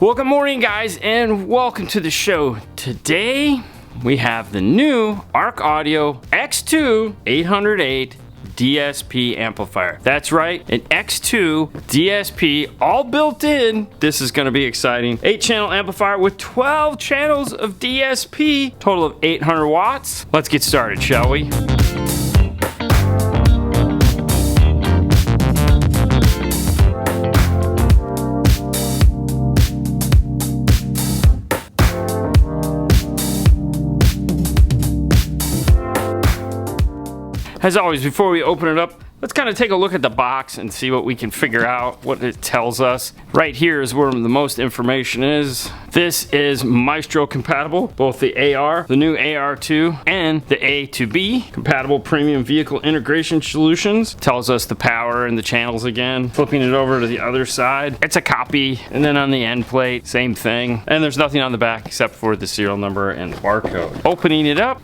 Well, good morning, guys, and welcome to the show. Today, we have the new Arc Audio X2 808 DSP amplifier. That's right, an X2 DSP, all built in. This is gonna be exciting. 8-channel amplifier with 12 channels of DSP, total of 800 watts. Let's get started, shall we? As always, before we open it up, let's kind of take a look at the box and see what we can figure out, what it tells us. Right here is where the most information is. This is Maestro compatible, both the AR, the new AR2, and the A to B compatible premium vehicle integration solutions. Tells us the power and the channels again. Flipping it over to the other side, it's a copy. And then on the end plate, same thing. And there's nothing on the back except for the serial number and barcode. Opening it up,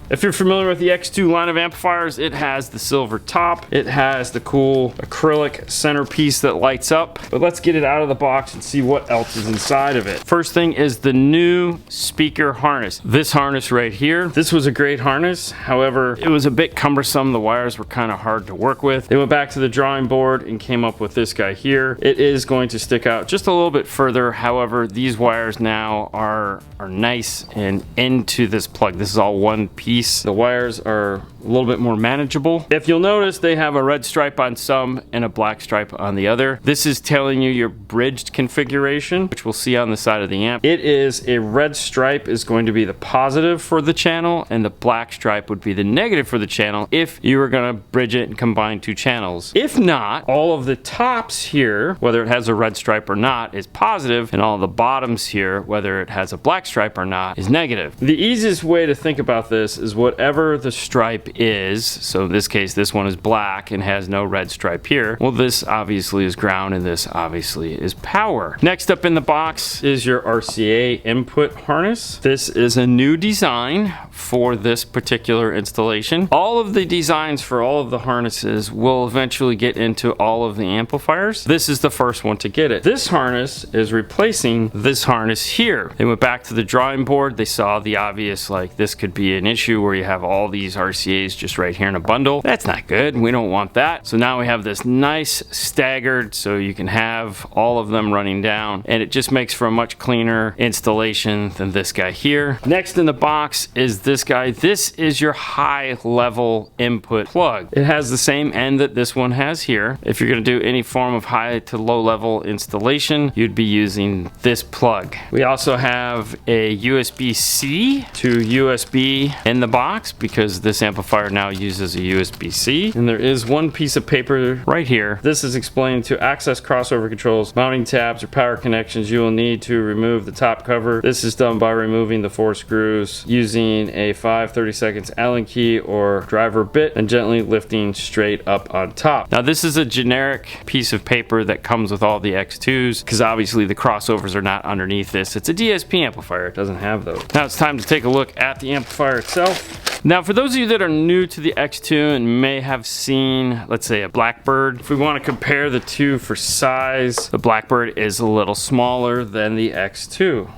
if you're familiar with the X2 line of amplifiers, it has the silver top. It has the cool acrylic centerpiece that lights up. But let's get it out of the box and see what else is inside of it. First thing is the new speaker harness. This harness right here, this was a great harness. However, it was a bit cumbersome. The wires were kind of hard to work with. They went back to the drawing board and came up with this guy here. It is going to stick out just a little bit further. However, these wires now are nice and into this plug. This is all one piece. The wires are a little bit more manageable. If you'll notice, they have a red stripe on some and a black stripe on the other. This is telling you your bridged configuration, which we'll see on the side of the amp. It is a red stripe is going to be the positive for the channel, and the black stripe would be the negative for the channel if you were going to bridge it and combine two channels. If not, all of the tops here, whether it has a red stripe or not, is positive, and all the bottoms here, whether it has a black stripe or not, is negative. The easiest way to think about this is whatever the stripe is, so in this case this one is black and has no red stripe here, well, this obviously is ground and this obviously is power. Next up in the box is your RCA input harness. This is a new design for this particular installation. All of the designs for all of the harnesses will eventually get into all of the amplifiers. This is the first one to get it. This harness is replacing this harness here. They went back to the drawing board. They saw the obvious, like, this could be an issue where you have all these RCAs just right here in a bundle. That's not good. We don't want that. So now we have this nice staggered, so you can have all of them running down, and it just makes for a much cleaner installation than this guy here. Next in the box is this guy. This is your high level input plug. It has the same end that this one has here. If you're going to do any form of high to low level installation, you'd be using this plug. We also have a USB-C to USB in the box because this amplifier now uses a USB-C. And there is one piece of paper right here. This is explained to access crossover controls, mounting tabs, or power connections. You will need to remove the top cover. This is done by removing the 4 screws using a 5/32 Allen key or driver bit and gently lifting straight up on top. Now, this is a generic piece of paper that comes with all the X2s because obviously the crossovers are not underneath this. It's a DSP amplifier. It doesn't have those. Now it's time to take a look at the amplifier itself. Now, for those of you that are new to the X2 and may have seen, let's say, a Blackbird, if we want to compare the two for size, the Blackbird is a little smaller than the X2.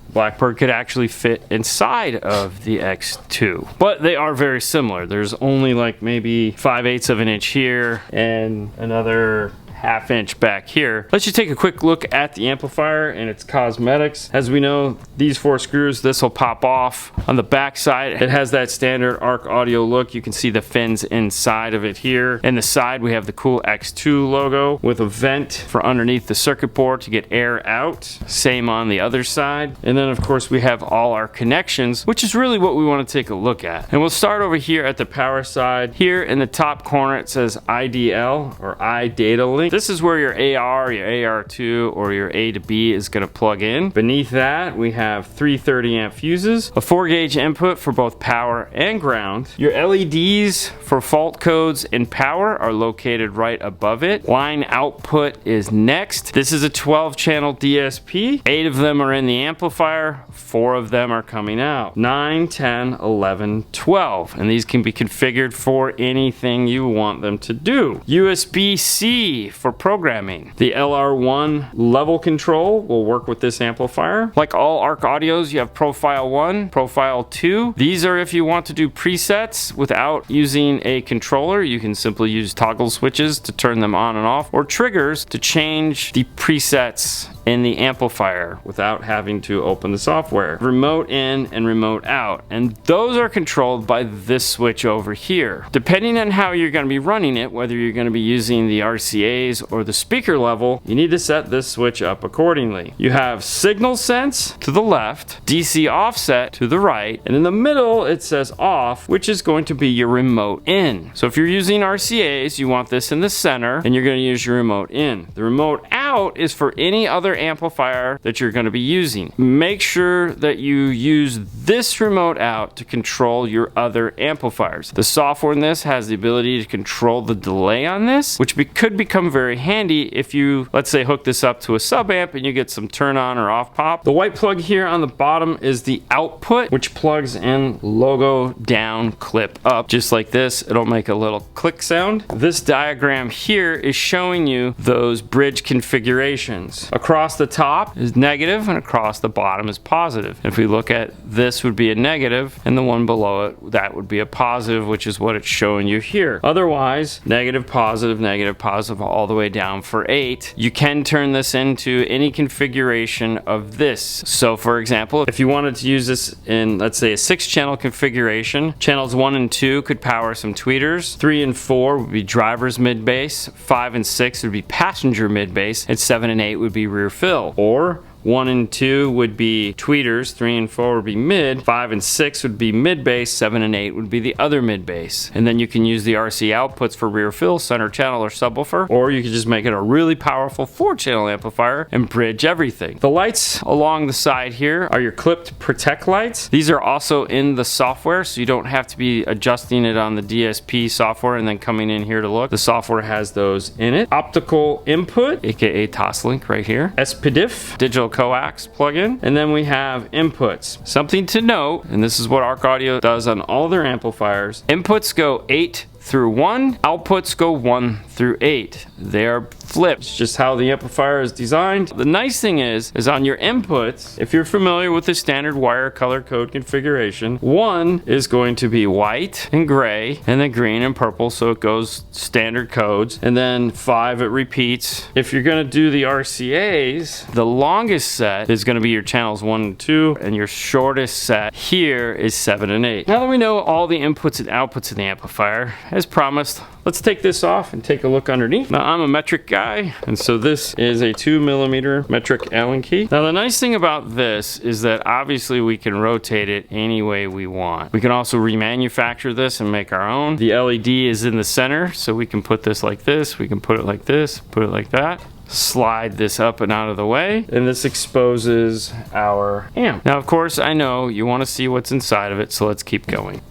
Blackbird could actually fit inside of the X2, but they are very similar. There's only like maybe 5/8 of an inch here and another ½ inch back here. Let's just take a quick look at the amplifier and its cosmetics. As we know, these 4 screws, this will pop off. On the back side, it has that standard Arc Audio look. You can see the fins inside of it here. In the side, we have the cool X2 logo with a vent for underneath the circuit board to get air out. Same on the other side. And then, of course, we have all our connections, which is really what we want to take a look at. And we'll start over here at the power side. Here in the top corner, it says IDL or iData Link. This is where your AR, your AR2, or your A to B is going to plug in. Beneath that, we have 330 amp fuses, a 4-gauge input for both power and ground. Your LEDs for fault codes and power are located right above it. Line output is next. This is a 12-channel DSP. 8 of them are in the amplifier, 4 of them are coming out. 9, 10, 11, 12. And these can be configured for anything you want them to do. USB-C for programming. The LR1 level control will work with this amplifier. Like all ARC audios, you have Profile 1, Profile 2. These are if you want to do presets without using a controller. You can simply use toggle switches to turn them on and off, or triggers to change the presets in the amplifier without having to open the software. Remote in and remote out. And those are controlled by this switch over here. Depending on how you're going to be running it, whether you're going to be using the RCAs or the speaker level, you need to set this switch up accordingly. You have signal sense to the left, DC offset to the right, and in the middle it says off, which is going to be your remote in. So if you're using RCAs, you want this in the center, and you're going to use your remote in. The remote out is for any other amplifier that you're going to be using. Make sure that you use this remote out to control your other amplifiers. The software in this has the ability to control the delay on this, which could become very handy if you, let's say, hook this up to a sub amp and you get some turn on or off pop. The white plug here on the bottom is the output, which plugs in logo down, clip up, just like this. It'll make a little click sound. This diagram here is showing you those bridge configurations. Across the top is negative and across the bottom is positive. If we look at this would be a negative and the one below it, that would be a positive, which is what it's showing you here. Otherwise, negative, positive, all the way down for 8. You can turn this into any configuration of this. So for example, if you wanted to use this in, let's say, a 6-channel configuration, channels 1 and 2 could power some tweeters, 3 and 4 would be drivers mid bass, 5 and 6 would be passenger mid bass, and 7 and 8 would be rear fill. Or 1 and 2 would be tweeters, 3 and 4 would be mid, 5 and 6 would be mid bass, 7 and 8 would be the other mid bass. And then you can use the RC outputs for rear fill, center channel, or subwoofer, or you could just make it a really powerful 4-channel amplifier and bridge everything. The lights along the side here are your clipped protect lights. These are also in the software, so you don't have to be adjusting it on the DSP software and then coming in here to look. The software has those in it. Optical input, aka Toslink right here. SPDIF, digital coax plugin, and then we have inputs. Something to note, and this is what ARC Audio does on all their amplifiers, inputs go 8 through 1, outputs go 1 through 8. They are flipped. It's just how the amplifier is designed. The nice thing is on your inputs, if you're familiar with the standard wire color code configuration, 1 is going to be white and gray, and then green and purple, so it goes standard codes, and then 5 it repeats. If you're going to do the RCAs, the longest set is going to be your channels 1 and 2, and your shortest set here is 7 and 8. Now that we know all the inputs and outputs of the amplifier, as promised, let's take this off and take a look underneath. Now I'm a metric guy, and so this is a 2mm metric Allen key. Now the nice thing about this is that obviously we can rotate it any way we want. We can also remanufacture this and make our own. The LED is in the center, so we can put this like this, we can put it like this, put it like that. Slide this up and out of the way, and this exposes our amp. Now of course I know you want to see what's inside of it, so let's keep going.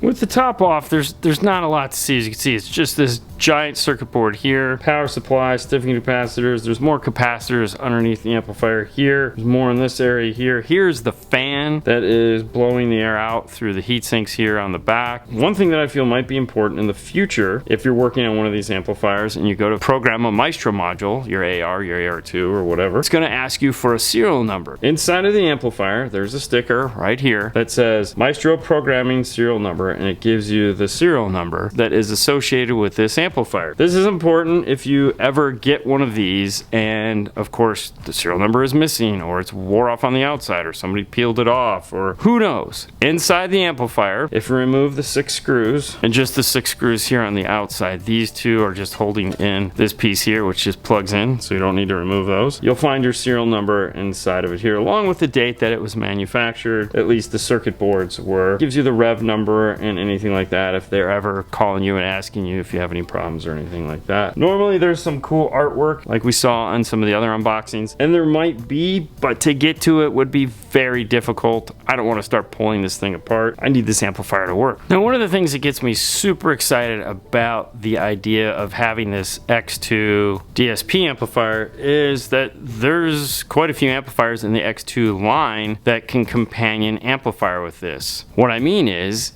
With the top off, there's not a lot to see. As you can see, it's just this giant circuit board here. Power supply, stiffening capacitors. There's more capacitors underneath the amplifier here. There's more in this area here. Here's the fan that is blowing the air out through the heat sinks here on the back. One thing that I feel might be important in the future, if you're working on one of these amplifiers and you go to program a Maestro module, your AR, your AR2 or whatever, it's going to ask you for a serial number. Inside of the amplifier, there's a sticker right here that says Maestro programming serial number, and it gives you the serial number that is associated with this amplifier. This is important if you ever get one of these and of course the serial number is missing, or it's wore off on the outside, or somebody peeled it off, or who knows. Inside the amplifier, if you remove the 6 screws and just the 6 screws here on the outside, these 2 are just holding in this piece here, which just plugs in, so you don't need to remove those. You'll find your serial number inside of it here, along with the date that it was manufactured. At least the circuit boards were. Gives you the rev number and anything like that if they're ever calling you and asking you if you have any problems or anything like that. Normally there's some cool artwork like we saw on some of the other unboxings, and there might be, but to get to it would be very difficult. I don't want to start pulling this thing apart. I need this amplifier to work. Now one of the things that gets me super excited about the idea of having this X2 DSP amplifier is that there's quite a few amplifiers in the X2 line that can companion amplifier with this. What I mean is,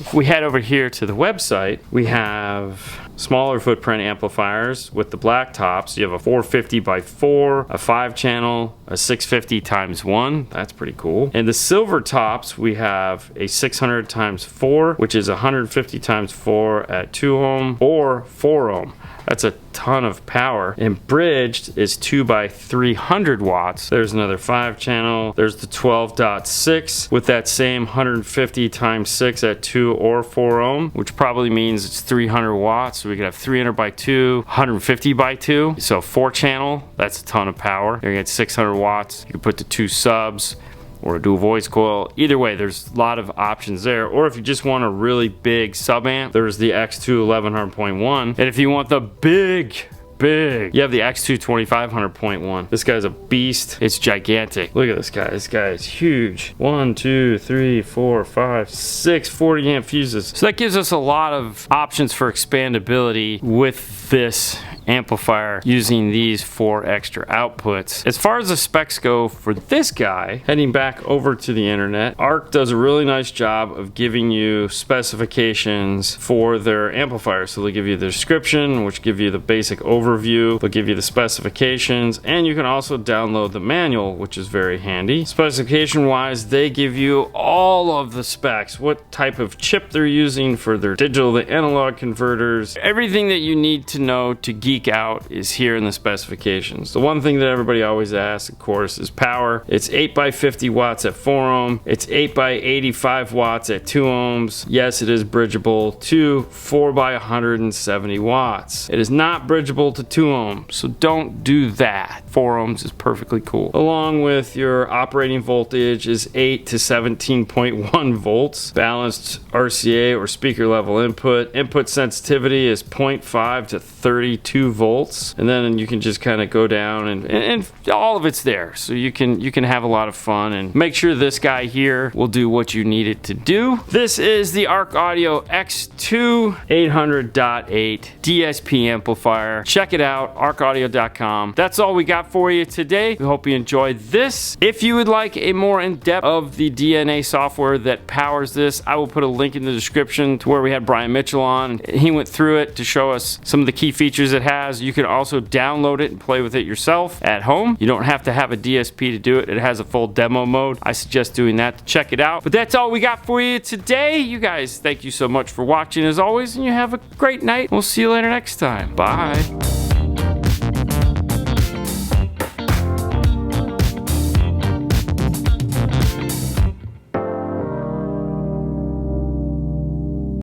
If we head over here to the website, we have smaller footprint amplifiers with the black tops. You have a 450 by 4, a 5-channel, a 650 times 1. That's pretty cool. And the silver tops, we have a 600 times 4, which is 150 times 4 at 2 ohm or 4 ohm. That's a ton of power. And bridged is 2 by 300 watts. There's another 5-channel. There's the 12.6 with that same 150 times 6 at 2 or 4 ohm, which probably means it's 300 watts. So we could have 300 by 2, 150 by 2. So 4-channel, that's a ton of power. You're gonna get 600 watts. You can put the 2 subs or a dual voice coil. Either way, there's a lot of options there. Or if you just want a really big sub amp, there's the X2 1100.1. And if you want the big, you have the X2 2500.1. This guy's a beast. It's gigantic. Look at this guy. This guy is huge. 1, 2, 3, 4, 5, 6 40 amp fuses. So that gives us a lot of options for expandability with this amplifier using these 4 extra outputs. As far as the specs go for this guy, heading back over to the internet, ARC does a really nice job of giving you specifications for their amplifier. So they'll give you the description, which give you the basic overview. They'll give you the specifications, and you can also download the manual, which is very handy. Specification wise, they give you all of the specs, what type of chip they're using for their digital to analog converters. Everything that you need to know to geek out is here in the specifications. The one thing that everybody always asks, of course, is power. It's 8 by 50 watts at 4 ohm. It's 8 by 85 watts at 2 ohms. Yes, it is bridgeable to 4 by 170 watts. It is not bridgeable to 2 ohms, so don't do that. 4 ohms is perfectly cool. Along with your operating voltage is 8 to 17.1 volts. Balanced RCA or speaker level input. Input sensitivity is 0.5 to 32 volts, and then you can just kind of go down and all of it's there, so you can have a lot of fun and make sure this guy here will do what you need it to do. This is the ARC Audio X2 800.8 DSP amplifier. Check it out, arcaudio.com. That's all we got for you today. We hope you enjoyed this. If you would like a more in-depth of the DNA software that powers this, I will put a link in the description to where we had Brian Mitchell on. He went through it to show us some of the key features it has. You can also download it and play with it yourself at home. You don't have to have a DSP to do it. It has a full demo mode. I suggest doing that to check it out. But that's all we got for you today. You guys, thank you so much for watching as always, and you have a great night. We'll see you later next time. Bye.